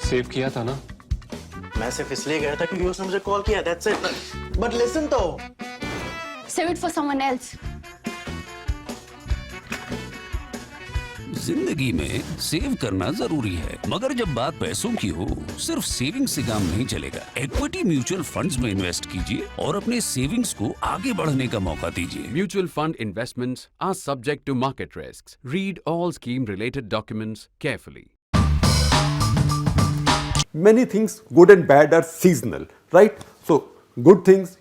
Save किया था ना? मैं सिर्फ इसलिए गया था क्योंकि उसने मुझे कॉल किया, that's it. But listen तो. Save it for someone else. जिंदगी में सेव करना जरूरी है, मगर जब बात पैसों की हो, सिर्फ सेविंग से काम नहीं चलेगा। इक्विटी म्यूचुअल फंड्स में इन्वेस्ट कीजिए और अपने सेविंग्स को आगे बढ़ने का मौका दीजिए। Mutual fund investments are subject to market risks. Read all scheme-related documents carefully. Many things, good and bad, are seasonal, right? So, good things,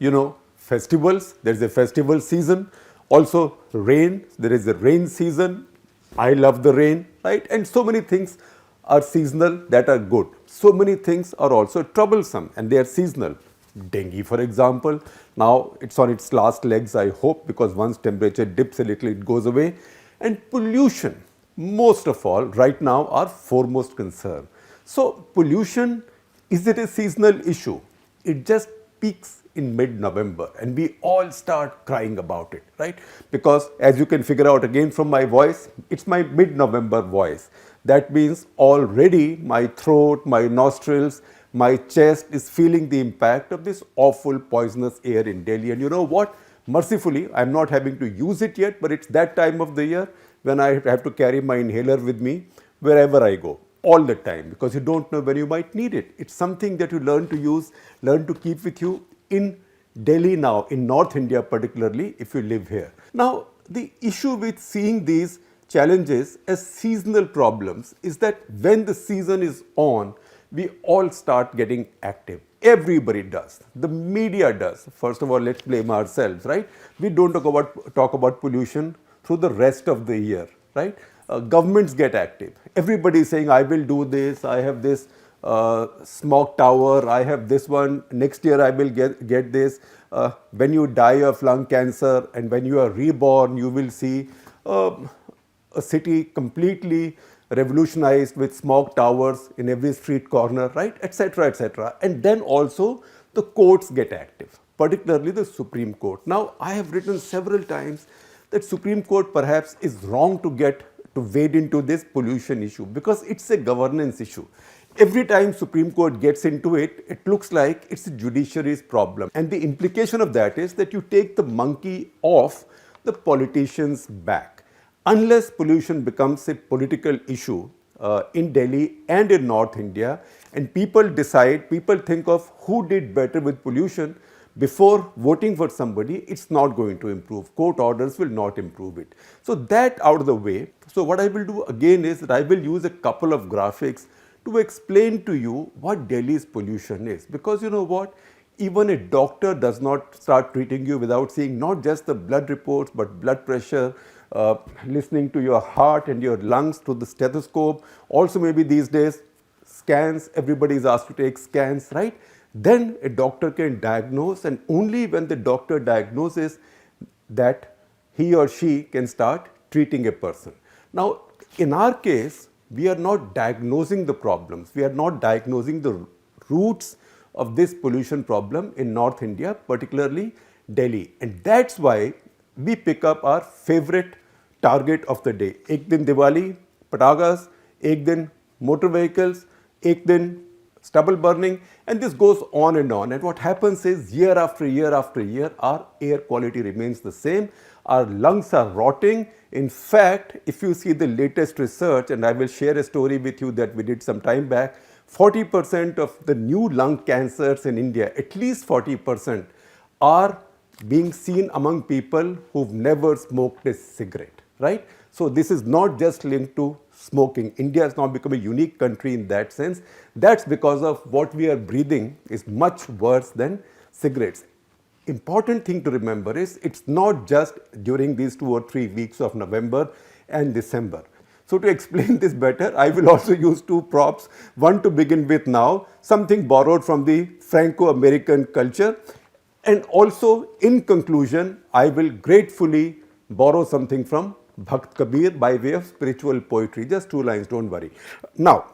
festivals, there is a festival season. Also, rain, there is a rain season. I love the rain, right? And so many things are seasonal that are good. So many things are also troublesome and they are seasonal. Dengue, for example, now it's on its last legs, I hope, because once temperature dips a little, it goes away. And pollution, most of all, right now, our foremost concern. So, pollution, is it a seasonal issue? It just peaks in mid-November and we all start crying about it, right? Because as you can figure out again from my voice, it's my mid-November voice. That means already my throat, my nostrils, my chest is feeling the impact of this awful poisonous air in Delhi. And you know what? Mercifully, I'm not having to use it yet, but it's that time of the year when I have to carry my inhaler with me wherever I go. All the time, because you don't know when you might need it. It's something that you learn to use, learn to keep with you in Delhi now, in North India particularly, if you live here. Now, the issue with seeing these challenges as seasonal problems is that when the season is on, we all start getting active. Everybody does. The media does. First of all, let's blame ourselves, right? We don't talk about pollution through the rest of the year, right? Governments get active. Everybody is saying, I will do this, I have this smog tower, I have this one, next year I will get this. When you die of lung cancer and when you are reborn, you will see a city completely revolutionized with smog towers in every street corner, right, etc., etc. And then also the courts get active, particularly the Supreme Court. Now, I have written several times that Supreme Court perhaps is wrong to wade into this pollution issue because it's a governance issue. Every time Supreme Court gets into it, it looks like it's a judiciary's problem. And the implication of that is that you take the monkey off the politician's back. Unless pollution becomes a political issue in Delhi and in North India, and people think of who did better with pollution, before voting for somebody, it's not going to improve. Court orders will not improve it. So that out of the way, so what I will do again is that I will use a couple of graphics to explain to you what Delhi's pollution is. Because you know what? Even a doctor does not start treating you without seeing not just the blood reports, but blood pressure, listening to your heart and your lungs through the stethoscope. Also maybe these days, scans, everybody is asked to take scans, right? Then a doctor can diagnose, and only when the doctor diagnoses that he or she can start treating a person. Now, in our case, we are not diagnosing the problems. We are not diagnosing the roots of this pollution problem in North India, particularly Delhi. And that's why we pick up our favorite target of the day. Ek din Diwali, patakas, ek din motor vehicles, ek din stubble burning, and this goes on. And what happens is year after year after year, our air quality remains the same. Our lungs are rotting. In fact, if you see the latest research, and I will share a story with you that we did some time back, 40% of the new lung cancers in India, at least 40%, are being seen among people who've never smoked a cigarette, right? So this is not just linked to smoking. India has now become a unique country in that sense. That's because of what we are breathing is much worse than cigarettes. Important thing to remember is it's not just during these 2 or 3 weeks of November and December. So to explain this better, I will also use 2 props. One to begin with now, something borrowed from the Franco-American culture. And also in conclusion, I will gratefully borrow something from Bhakt Kabir by way of spiritual poetry. Just 2 lines, don't worry. Now,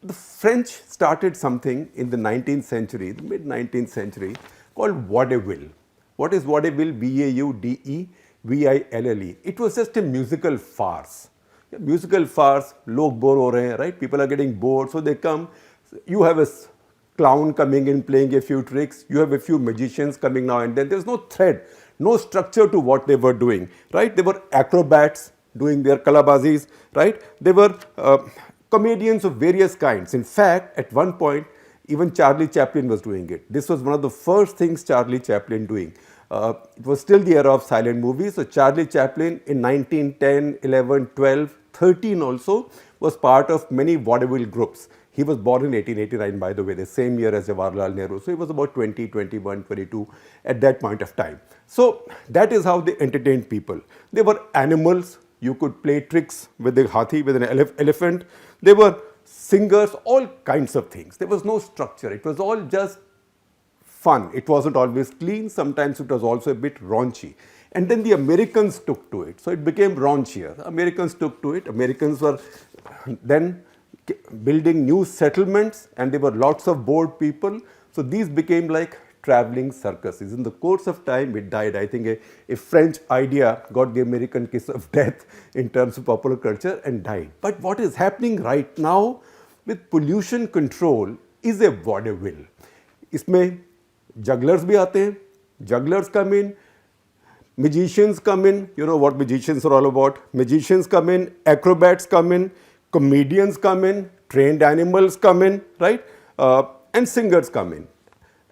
the French started something in the 19th century, the mid-19th century, called vaudeville. What is vaudeville? V-A-U-D-E-V-I-L-L-E. It was just a musical farce. Musical farce, log bore ho rahe hain, right? People are getting bored, so they come, You have a clown coming in playing a few tricks, you have a few magicians coming now and then. There's no thread, no structure to what they were doing, right? They were acrobats doing their kalabazis, right? They were comedians of various kinds. In fact, at one point, even Charlie Chaplin was doing it. This was one of the first things Charlie Chaplin doing. It was still the era of silent movies. So Charlie Chaplin in 1910, 11, 12, 13 also was part of many vaudeville groups. He was born in 1889, by the way, the same year as Jawaharlal Nehru. So he was about 20, 21, 22 at that point of time. So that is how they entertained people. They were animals. You could play tricks with the hathi, with an elephant. They were singers, all kinds of things. There was no structure. It was all just fun. It wasn't always clean. Sometimes it was also a bit raunchy. And then the Americans took to it. So it became raunchier. Americans took to it. Americans were then building new settlements, and there were lots of bored people. So these became like traveling circuses. In the course of time, it died. I think a French idea got the American kiss of death in terms of popular culture and died. But what is happening right now with pollution control is a vaudeville. इसमें jugglers भी आते हैं, jugglers come in, magicians come in, you know what magicians are all about. Magicians come in, acrobats come in, comedians come in, trained animals come in, right? And singers come in,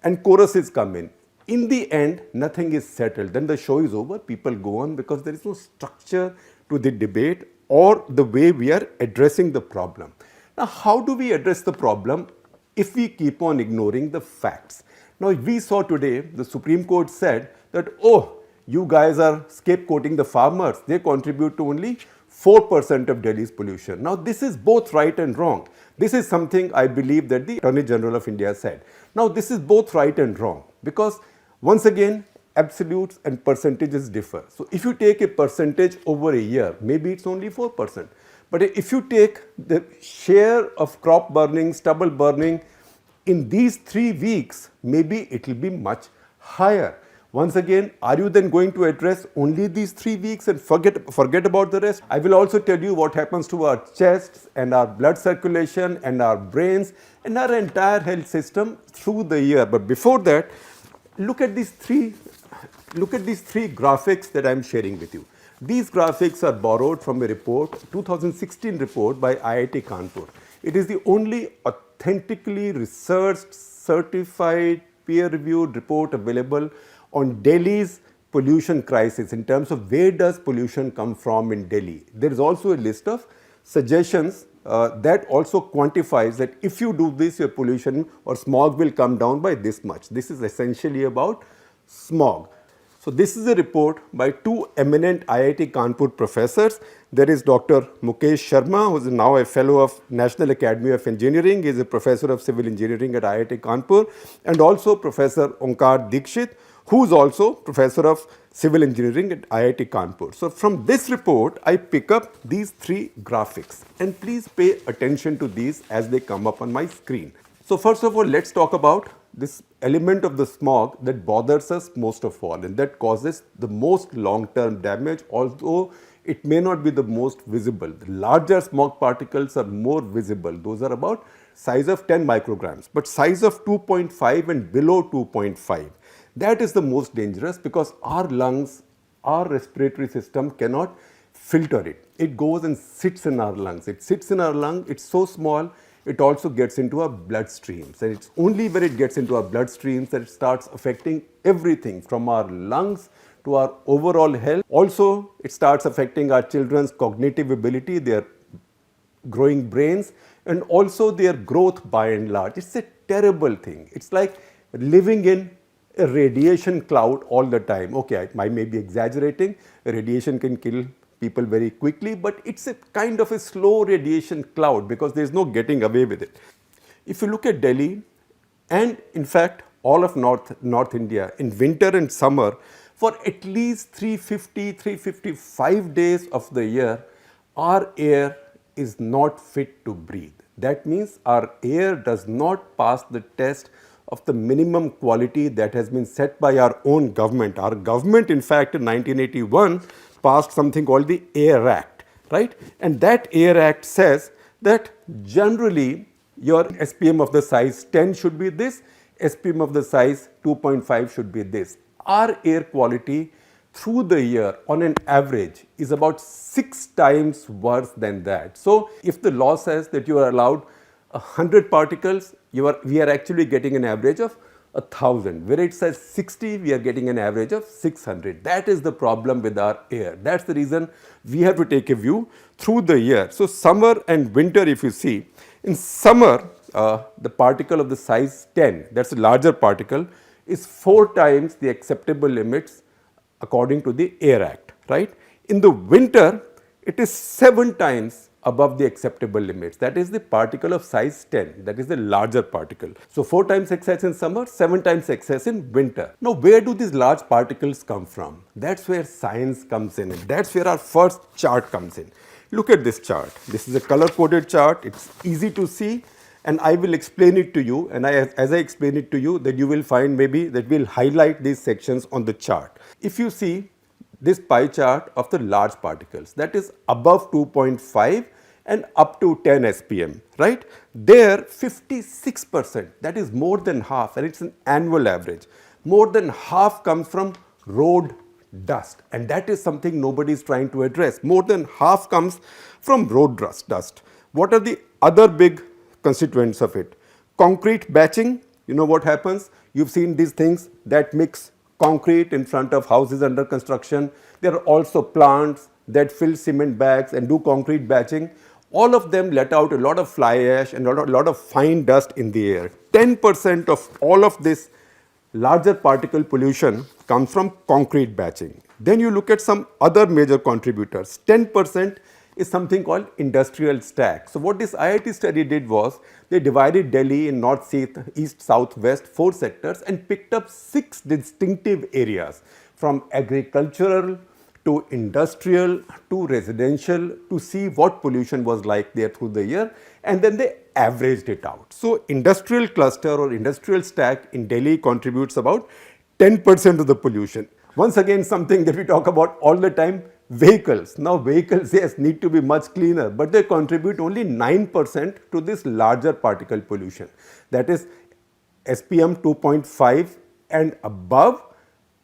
and choruses come in. In the end, nothing is settled. Then the show is over, people go on because there is no structure to the debate or the way we are addressing the problem. Now, how do we address the problem if we keep on ignoring the facts? Now, we saw today, the Supreme Court said that, oh, you guys are scapegoating the farmers. They contribute to only 4% of Delhi's pollution. Now, this is both right and wrong. This is something I believe that the Attorney General of India said. Now, this is both right and wrong because, once again, absolutes and percentages differ. So, if you take a percentage over a year, maybe it's only 4%. But if you take the share of crop burning, stubble burning in these 3 weeks, maybe it will be much higher. Once again, are you then going to address only these 3 weeks and forget about the rest? I will also tell you what happens to our chests and our blood circulation and our brains and our entire health system through the year. But before that, look at these three graphics that I am sharing with you. These graphics are borrowed from a report, 2016 report by IIT Kanpur. It is the only authentically researched, certified, peer-reviewed report available on Delhi's pollution crisis in terms of where does pollution come from in Delhi. There is also a list of suggestions that also quantifies that if you do this, your pollution or smog will come down by this much. This is essentially about smog. So this is a report by 2 eminent IIT Kanpur professors. There is Dr. Mukesh Sharma, who is now a fellow of National Academy of Engineering. He is a professor of civil engineering at IIT Kanpur, and also Professor Onkar Dikshit, who is also professor of civil engineering at IIT Kanpur. So from this report, I pick up these 3 graphics, and please pay attention to these as they come up on my screen. So first of all, let's talk about this element of the smog that bothers us most of all, and that causes the most long-term damage, although it may not be the most visible. The larger smog particles are more visible. Those are about size of 10 micrograms, but size of 2.5 and below 2.5. That is the most dangerous because our lungs, our respiratory system cannot filter it. It goes and sits in our lungs. It sits in our lung. It's so small, it also gets into our bloodstreams. And it's only when it gets into our bloodstreams that it starts affecting everything from our lungs to our overall health. Also, it starts affecting our children's cognitive ability, their growing brains, and also their growth by and large. It's a terrible thing. It's like living in a radiation cloud all the time. Okay, I may be exaggerating. Radiation can kill people very quickly, but it's a kind of a slow radiation cloud because there's no getting away with it. If you look at Delhi, and in fact all of North India, in winter and summer, for at least 355 days of the year, our air is not fit to breathe. That means our air does not pass the test of the minimum quality that has been set by our own government. Our government, in fact, in 1981 passed something called the Air Act, right? And that Air Act says that generally your SPM of the size 10 should be this, SPM of the size 2.5 should be this. Our air quality through the year on an average is about 6 times worse than that. So if the law says that you are allowed 100 particles, we are actually getting an average of 1000. Where it says 60, we are getting an average of 600. That is the problem with our air. That's the reason we have to take a view through the year. So summer and winter, if you see, in summer, the particle of the size 10, that's a larger particle, is 4 times the acceptable limits according to the Air Act, right? In the winter, it is 7 times above the acceptable limits. That is the particle of size 10, that is the larger particle. So 4 times excess in summer, 7 times excess in winter. Now where do these large particles come from? That's where science comes in, and that's where our first chart comes in. Look at this chart. This is a color coded chart. It's easy to see, and I will explain it to you, and as I explain it to you, then you will find maybe that we'll highlight these sections on the chart. If you see this pie chart of the large particles, that is above 2.5 and up to 10 SPM, right? There 56%, that is more than half, and it's an annual average. More than half comes from road dust, and that is something nobody is trying to address. More than half comes from road dust. What are the other big constituents of it? Concrete batching, you know what happens? You've seen these things that mix concrete in front of houses under construction. There are also plants that fill cement bags and do concrete batching. All of them let out a lot of fly ash and a lot of fine dust in the air. 10% of all of this larger particle pollution comes from concrete batching. Then you look at some other major contributors. 10% is something called industrial stack. So what this IIT study did was they divided Delhi in north, east, south, west, 4 sectors, and picked up 6 distinctive areas, from agricultural to industrial to residential, to see what pollution was like there through the year, and then they averaged it out. So industrial cluster or industrial stack in Delhi contributes about 10% of the pollution. Once again, something that we talk about all the time, vehicles. Now vehicles, yes, need to be much cleaner, but they contribute only 9% to this larger particle pollution. That is SPM 2.5 and above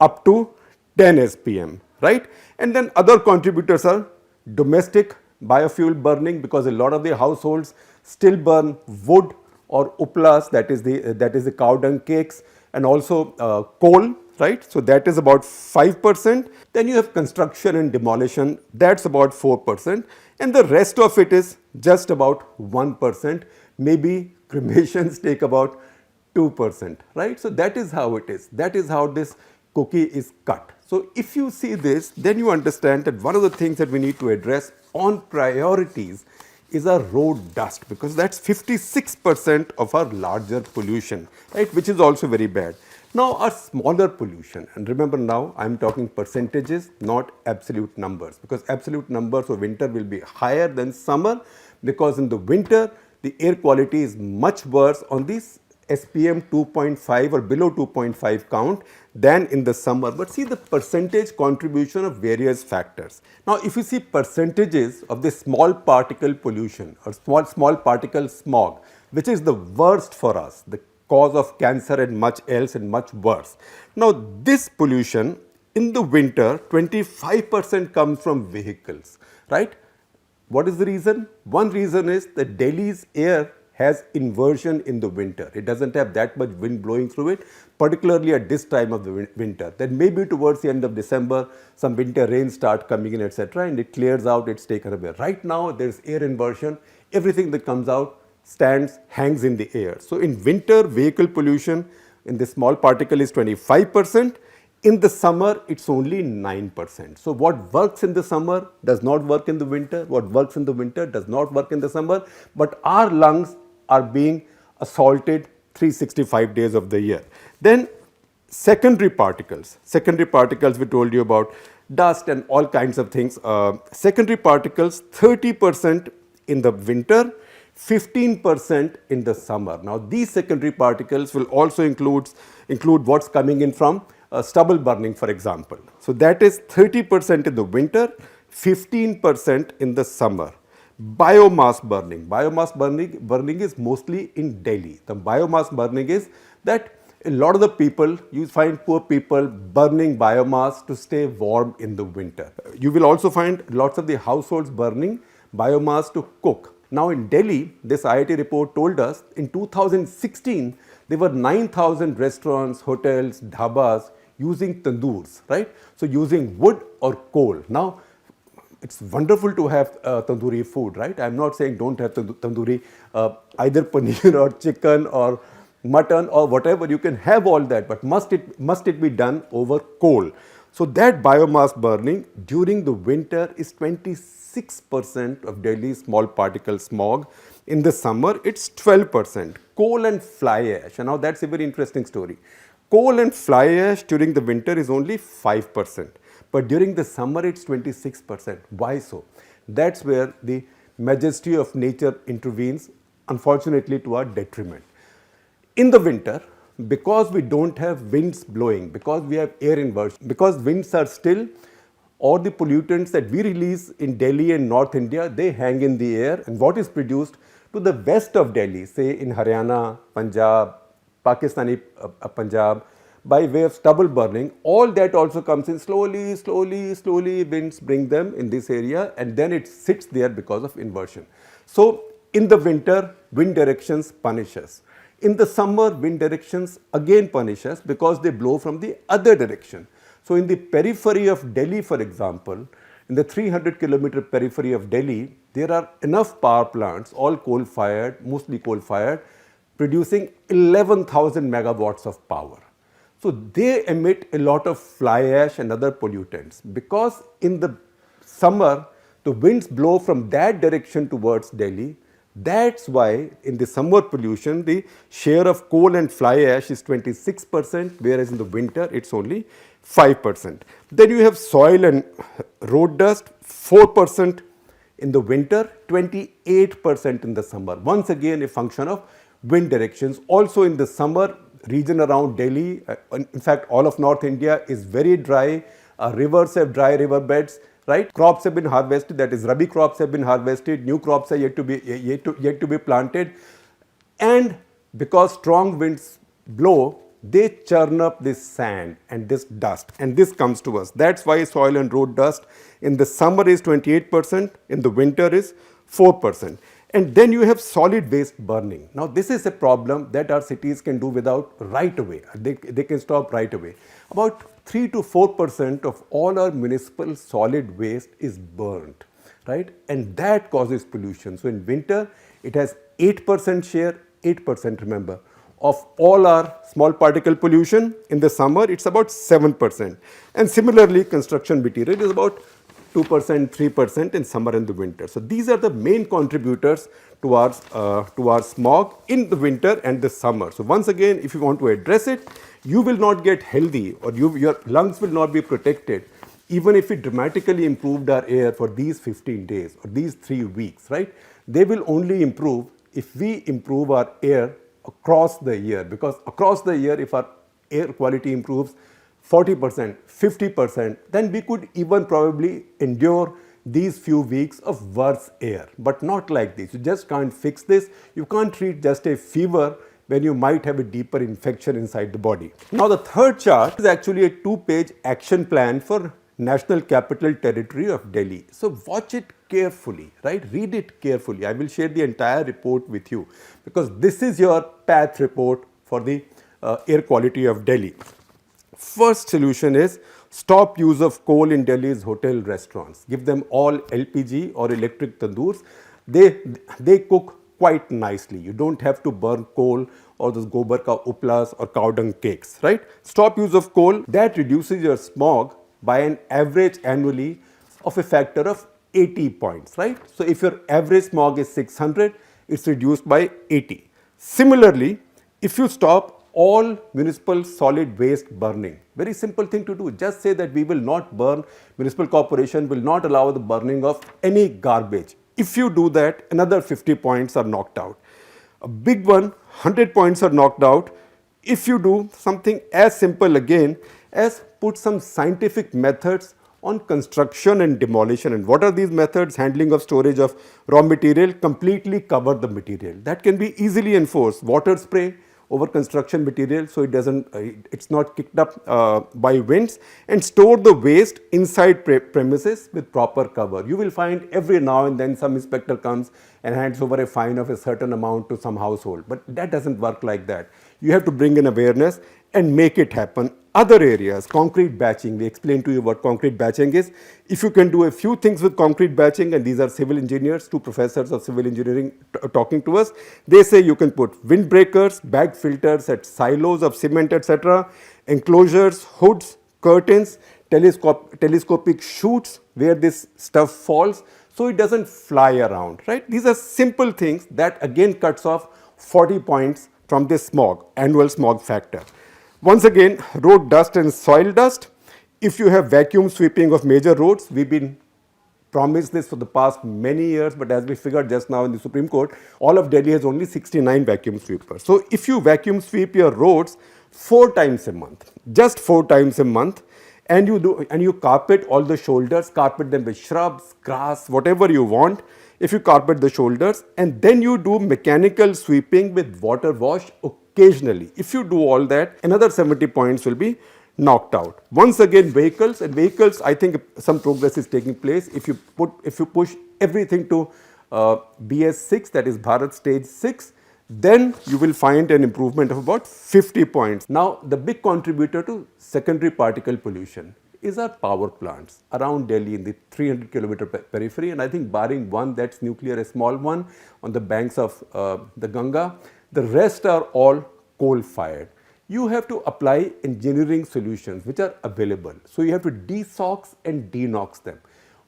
up to 10 SPM, right? And then other contributors are domestic biofuel burning, because a lot of the households still burn wood or uplas, that is the cow dung cakes, and also coal, right? So that is about 5%. Then you have construction and demolition, that's about 4%, and the rest of it is just about 1%. Maybe cremations take about 2%, right? So that is how it is. That is how this cookie is cut. So if you see this, then you understand that one of the things that we need to address on priorities is our road dust, because that's 56% of our larger pollution, right, which is also very bad. Now our smaller pollution, and remember now I am talking percentages, not absolute numbers, because absolute numbers for winter will be higher than summer, because in the winter the air quality is much worse on this SPM 2.5 or below 2.5 count than in the summer. But see the percentage contribution of various factors. Now if you see percentages of the small particle pollution or small particle smog, which is the worst for us, the cause of cancer and much else and much worse. Now this pollution in the winter, 25% comes from vehicles, right? What is the reason? One reason is that Delhi's air has inversion in the winter. It doesn't have that much wind blowing through it, particularly at this time of the winter. Then maybe towards the end of December, some winter rains start coming in, etc., and it clears out, it's taken away. Right now, there's air inversion. Everything that comes out hangs in the air. So in winter, vehicle pollution in the small particle is 25%. In the summer, it's only 9%. So what works in the summer does not work in the winter. What works in the winter does not work in the summer. But our lungs are being assaulted 365 days of the year. Then secondary particles we told you about, dust and all kinds of things. Secondary particles, 30% in the winter, 15% in the summer. Now these secondary particles will also include what's coming in from stubble burning, for example. So that is 30% in the winter, 15% in the summer. Biomass burning. Burning is mostly in Delhi. The biomass burning is that a lot of the people, you find poor people burning biomass to stay warm in the winter. You will also find lots of the households burning biomass to cook. Now in Delhi, this IIT report told us in 2016, there were 9,000 restaurants, hotels, dhabas using tandoors, right? So using wood or coal. Now, it's wonderful to have tandoori food, right? I'm not saying don't have tandoori, either paneer or chicken or mutton or whatever. You can have all that, but must it be done over coal? So that biomass burning during the winter is 26% of Delhi's small particle smog. In the summer, it's 12%. Coal and fly ash. And now that's a very interesting story. Coal and fly ash during the winter is only 5%. But during the summer, it's 26%. Why so? That's where the majesty of nature intervenes, unfortunately, to our detriment. In the winter, because we don't have winds blowing, because we have air inversion, because winds are still, all the pollutants that we release in Delhi and North India, they hang in the air. And what is produced to the west of Delhi, say in Haryana, Punjab, Pakistani Punjab, by way of stubble burning, all that also comes in slowly, winds bring them in this area and then it sits there because of inversion. So in the winter, wind directions punish us. In the summer, wind directions again punish us because they blow from the other direction. So in the periphery of Delhi, for example, in the 300-kilometer periphery of Delhi, there are enough power plants, all coal-fired, mostly coal-fired, producing 11,000 megawatts of power. So they emit a lot of fly ash and other pollutants. Because in the summer, the winds blow from that direction towards Delhi. That's why in the summer pollution, the share of coal and fly ash is 26%, whereas in the winter, it's only 5%. Then you have soil and road dust, 4% in the winter, 28% in the summer. Once again, a function of wind directions. Also in the summer, region around Delhi, in fact, all of North India is very dry. Rivers have dry river beds, right? Crops have been harvested, that is Rabi crops have been harvested, new crops are yet to be planted. And because strong winds blow, they churn up this sand and this dust, and this comes to us. That's why soil and road dust in the summer is 28%, in the winter is 4%. And then you have solid waste burning. Now this is a problem that our cities can do without right away. They can stop right away. About 3 to 4% of all our municipal solid waste is burnt, right? And that causes pollution. So in winter, it has 8% share, 8% remember, of all our small particle pollution. In the summer, it's about 7%. And similarly, construction material is about 2%, 3% in summer and the winter. So these are the main contributors to our smog in the winter and the summer. So once again, if you want to address it, you will not get healthy or your lungs will not be protected even if we dramatically improved our air for these 15 days or these 3 weeks, right? They will only improve if we improve our air across the year, because across the year, if our air quality improves 40%, 50%, then we could even probably endure these few weeks of worse air, but not like this. You just can't fix this. You can't treat just a fever when you might have a deeper infection inside the body. Now the third chart is actually a 2-page action plan for National Capital Territory of Delhi. So watch it carefully, right? Read it carefully. I will share the entire report with you because this is your path report for the air quality of Delhi. First solution is stop use of coal in Delhi's hotel restaurants. Give them all LPG or electric tandoors. They cook quite nicely. You don't have to burn coal or those gobar ka uplas or cow dung cakes, right? Stop use of coal. That reduces your smog by an average annually of a factor of 80 points, right? So if your average smog is 600, it's reduced by 80. Similarly, if you stop all municipal solid waste burning, very simple thing to do. Just say that we will not burn, municipal corporation will not allow the burning of any garbage. If you do that, another 50 points are knocked out. A big one, 100 points are knocked out. If you do something as simple again as put some scientific methods on construction and demolition. And what are these methods? Handling of storage of raw material, completely cover the material. That can be easily enforced. Water spray over construction material so it doesn't, it's not kicked up by winds, and store the waste inside premises with proper cover. You will find every now and then some inspector comes and hands over a fine of a certain amount to some household, but that doesn't work like that. You have to bring in awareness and make it happen. Other areas, concrete batching, we explained to you what concrete batching is. If you can do a few things with concrete batching, and these are civil engineers, two professors of civil engineering talking to us, they say you can put windbreakers, bag filters at silos of cement, etc., enclosures, hoods, curtains, telescopic chutes where this stuff falls so it doesn't fly around, right? These are simple things that again cuts off 40 points from this smog, annual smog factor. Once again, road dust and soil dust. If you have vacuum sweeping of major roads, we've been promised this for the past many years, but as we figured just now in the Supreme Court, all of Delhi has only 69 vacuum sweepers. So if you vacuum sweep your roads 4 times a month, just 4 times a month, and you carpet all the shoulders, carpet them with shrubs, grass, whatever you want, if you carpet the shoulders, and then you do mechanical sweeping with water wash occasionally. If you do all that, another 70 points will be knocked out. Once again, vehicles, I think some progress is taking place. If you push everything to BS6, that is Bharat Stage 6, then you will find an improvement of about 50 points. Now, the big contributor to secondary particle pollution is our power plants around Delhi in the 300 kilometer periphery, and I think barring one that's nuclear, a small one on the banks of the Ganga, the rest are all coal fired. You have to apply engineering solutions which are available. So you have to de-SOx and de-NOx them.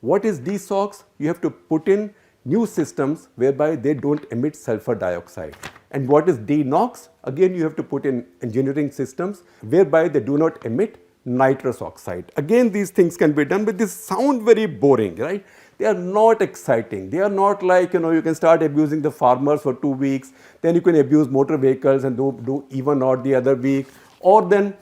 What is de-SOx? You have to put in new systems whereby they don't emit sulfur dioxide. And what is de-NOx? Again, you have to put in engineering systems whereby they do not emit nitrous oxide. Again, these things can be done, but they sound very boring, right? They are not exciting. They are not like, you can start abusing the farmers for 2 weeks, then you can abuse motor vehicles and do even odd the other week, or then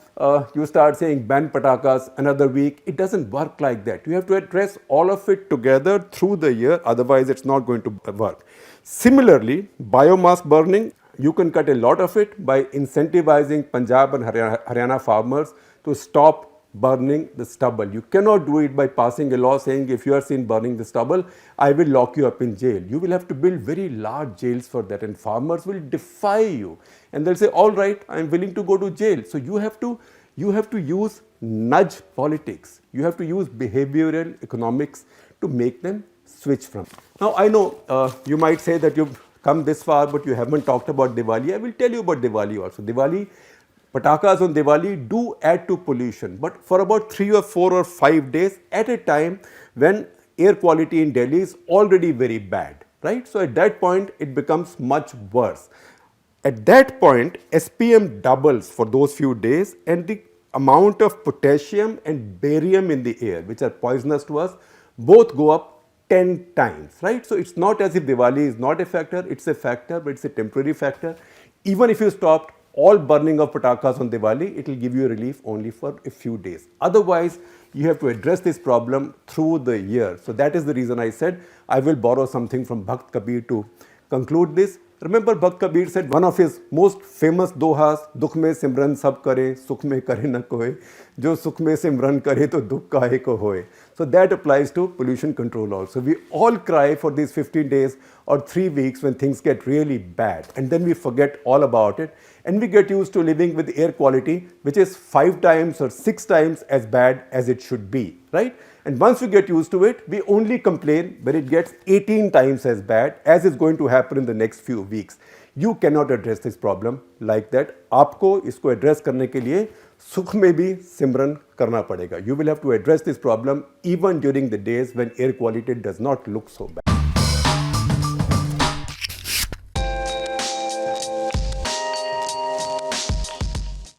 you start saying ban patakas another week. It doesn't work like that. You have to address all of it together through the year, otherwise it's not going to work. Similarly, biomass burning, you can cut a lot of it by incentivizing Punjab and Haryana farmers to stop burning the stubble. You cannot do it by passing a law saying if you are seen burning the stubble, I will lock you up in jail. You will have to build very large jails for that, and farmers will defy you and they'll say, all right, I am willing to go to jail. So you have to use nudge politics. You have to use behavioral economics to make them switch from. Now I know you might say that you've come this far but you haven't talked about Diwali. I will tell you about Diwali also. Patakas on Diwali do add to pollution, but for about 3 or 4 or 5 days at a time when air quality in Delhi is already very bad, right? So at that point, it becomes much worse. At that point, SPM doubles for those few days, and the amount of potassium and barium in the air, which are poisonous to us, both go up 10 times, right? So it's not as if Diwali is not a factor, it's a factor, but it's a temporary factor. Even if you stopped all burning of patakas on Diwali, it will give you relief only for a few days. Otherwise, you have to address this problem through the year. So that is the reason I said I will borrow something from Bhakt Kabir to conclude this. Remember, Bhakt Kabir said one of his most famous dohas, Dukh mein simran sab kare, sukh mein kare na koe, jo sukh mein simran kare to dukh kahe ko hoye. So that applies to pollution control also. We all cry for these 15 days or 3 weeks when things get really bad, and then we forget all about it, and we get used to living with air quality which is 5 times or 6 times as bad as it should be, right? And once we get used to it, we only complain when it gets 18 times as bad, as is going to happen in the next few weeks. You cannot address this problem like that. आपको इसको address करने के लिए सुख में भी सिमरन करना पड़ेगा. You will have to address this problem even during the days when air quality does not look so bad.